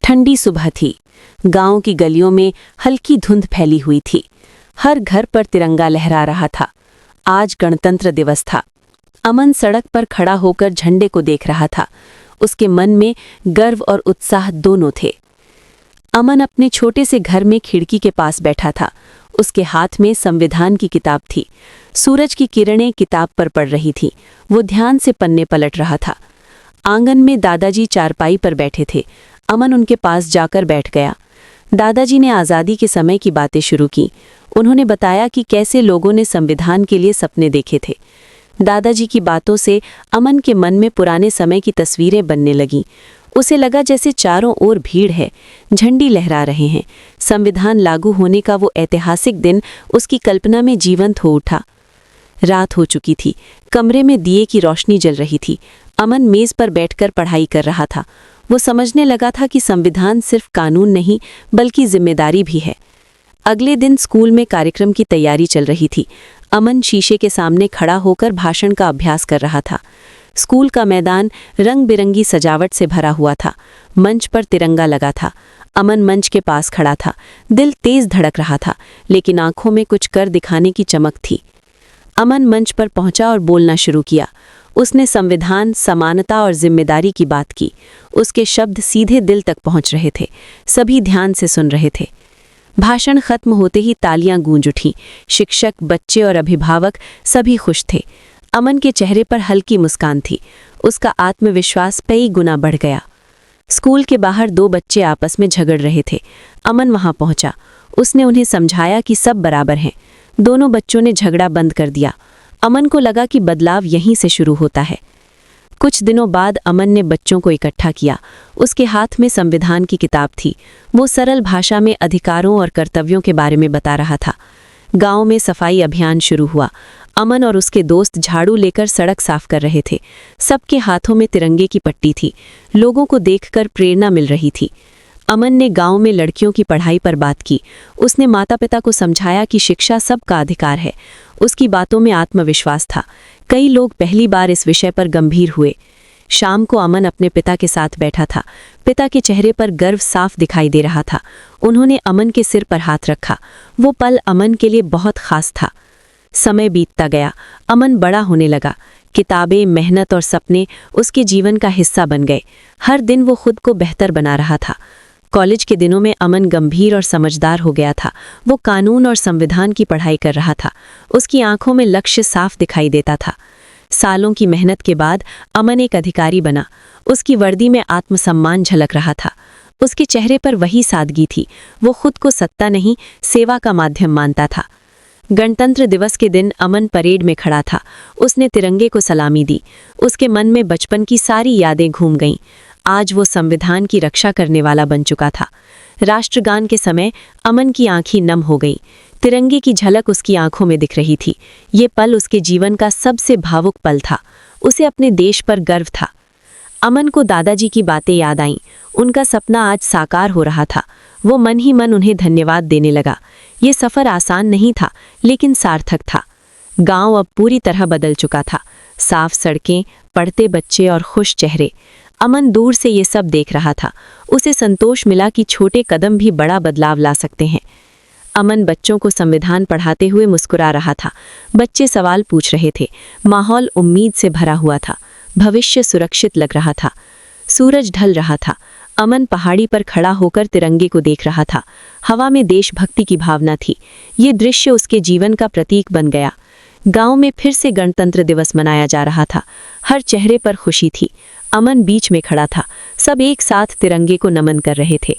ठंडी सुबह थी। गांव की गलियों में हल्की धुंध फैली हुई थी। हर घर पर तिरंगा लहरा रहा था। आज गणतंत्र दिवस था। अमन सड़क पर खड़ा होकर झंडे को देख रहा था। उसके मन में गर्व और उत्साह दोनों थे। अमन अपने छोटे से घर में खिड़की के पास बैठा था। उसके हाथ में संविधान की किताब थी। सूरज की किरणें किताब पर पड़ रही थीं। वो ध्यान से पन्ने पलट रहा था। आंगन में दादाजी चारपाई पर बैठे थे। अमन उनके पास जाकर बैठ गया। दादाजी ने आज़ादी के समय की बातें शुरू की। उन्होंने बताया कि कैसे लोगों ने संविधान के लिए सपने देखे थे। दादाजी की बातों से अमन के मन में पुराने समय की तस्वीरें बनने लगीं। उसे लगा जैसे चारों ओर भीड़ है, झंडी लहरा रहे हैं। संविधान लागू होने का वो ऐतिहासिक दिन उसकी कल्पना में जीवंत हो उठा। रात हो चुकी थी। कमरे में दिए की रोशनी जल रही थी। अमन मेज पर बैठकर पढ़ाई कर रहा था। वो समझने लगा था कि संविधान सिर्फ कानून नहीं बल्कि जिम्मेदारी भी है। अगले दिन स्कूल में कार्यक्रम की तैयारी चल रही थी। अमन शीशे के सामने खड़ा होकर भाषण का अभ्यास कर रहा था। स्कूल का मैदान रंग बिरंगी सजावट से भरा हुआ था। मंच पर तिरंगा लगा था। अमन मंच के पास खड़ा था। दिल तेज धड़क रहा था, लेकिन आंखों में कुछ कर दिखाने की चमक थी। अमन मंच पर पहुंचा और बोलना शुरू किया। उसने संविधान, समानता और जिम्मेदारी की बात की। उसके शब्द सीधे दिल तक पहुंच रहे थे। सभी ध्यान से सुन रहे थे। भाषण खत्म होते ही तालियां गूंज उठीं। शिक्षक, बच्चे और अभिभावक सभी खुश थे। अमन के चेहरे पर हल्की मुस्कान थी। उसका आत्मविश्वास कई गुना बढ़ गया। स्कूल के बाहर दो बच्चे आपस में झगड़ रहे थे। अमन वहां पहुंचा। उसने उन्हें समझाया कि सब बराबर हैं। दोनों बच्चों ने झगड़ा बंद कर दिया। अमन को लगा कि बदलाव यहीं से शुरू होता है। कुछ दिनों बाद अमन ने बच्चों को इकट्ठा किया। उसके हाथ में संविधान की किताब थी। वो सरल भाषा में अधिकारों और कर्तव्यों के बारे में बता रहा था। गांव में सफाई अभियान शुरू हुआ। अमन और उसके दोस्त झाड़ू लेकर सड़क साफ कर रहे थे। सबके हाथों में तिरंगे की पट्टी थी। लोगों को देखकर प्रेरणा मिल रही थी। अमन ने गांव में लड़कियों की पढ़ाई पर बात की। उसने माता पिता को समझाया कि शिक्षा सबका अधिकार है। उसकी बातों में आत्मविश्वास था। कई लोग पहली बार इस विषय पर गंभीर हुए। शाम को अमन अपने पिता के साथ बैठा था। पिता के चेहरे पर गर्व साफ दिखाई दे रहा था। उन्होंने अमन के सिर पर हाथ रखा। वो पल अमन के लिए बहुत खास था। समय बीतता गया। अमन बड़ा होने लगा। किताबें, मेहनत और सपने उसके जीवन का हिस्सा बन गए। हर दिन वो खुद को बेहतर बना रहा था। कॉलेज के दिनों में अमन गंभीर और समझदार हो गया था। वो कानून और संविधान की पढ़ाई कर रहा था। उसकी आंखों में लक्ष्य साफ दिखाई देता था। सालों की मेहनत के बाद अमन एक अधिकारी बना। उसकी वर्दी में आत्मसम्मान झलक रहा था। उसके चेहरे पर वही सादगी थी। वो खुद को सत्ता नहीं, सेवा का माध्यम मानता था। गणतंत्र दिवस के दिन अमन परेड में खड़ा था। उसने तिरंगे को सलामी दी। उसके मन में बचपन की सारी यादें घूम गईं। आज वो संविधान की रक्षा करने वाला बन चुका था। राष्ट्रगान के समय अमन की आंखें नम हो गईं। तिरंगे की झलक उसकी आंखों में दिख रही थी। ये पल उसके जीवन का सबसे भावुक पल था। उसे अपने देश पर गर्व था। अमन को दादाजी की बातें याद आईं। उनका सपना आज साकार हो रहा था। वो मन ही मन उन्हें धन्यवाद देने लगा। ये सफ़र आसान नहीं था, लेकिन सार्थक था। गांव अब पूरी तरह बदल चुका था। साफ सड़कें, पढ़ते बच्चे और खुश चेहरे। अमन दूर से ये सब देख रहा था। उसे संतोष मिला कि छोटे कदम भी बड़ा बदलाव ला सकते हैं। अमन बच्चों को संविधान पढ़ाते हुए मुस्कुरा रहा था। बच्चे सवाल पूछ रहे थे। माहौल उम्मीद से भरा हुआ था। भविष्य सुरक्षित लग रहा था। सूरज ढल रहा था। अमन पहाड़ी पर खड़ा होकर तिरंगे को देख रहा था। हवा में देशभक्ति की भावना थी। ये दृश्य उसके जीवन का प्रतीक बन गया। गांव में फिर से गणतंत्र दिवस मनाया जा रहा था। हर चेहरे पर खुशी थी। अमन बीच में खड़ा था। सब एक साथ तिरंगे को नमन कर रहे थे।